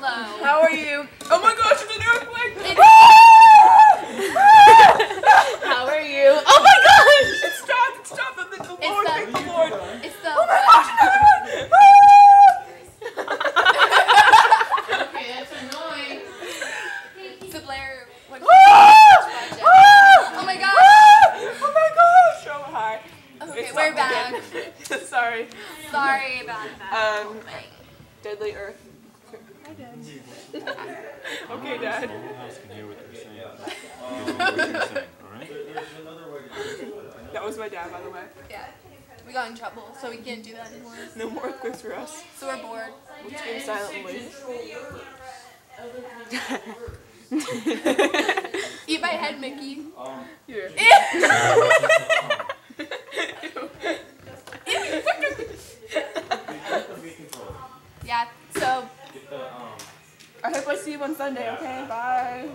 Hello. How are you? Oh my gosh, it's an earthquake! How are you? Oh my gosh! It stopped on the Lord, thank the Lord. It's the. Oh my gosh! Okay, that's annoying. It's the Blair. What Oh my gosh! Oh my gosh! So high. Okay, It's we're not back. again. Sorry. Sorry about that. Deadly Earth. Hi, Dad. Okay, Dad. The whole house can hear what you're saying. What you're saying, alright? That was my dad, by the way. Yeah. We got in trouble, so we can't do that anymore. No more earthquakes for us. So we're bored. We'll scream silently. Eat my head, Mickey. Here. Yeah, so. I hope I see you on Sunday, okay? Bye.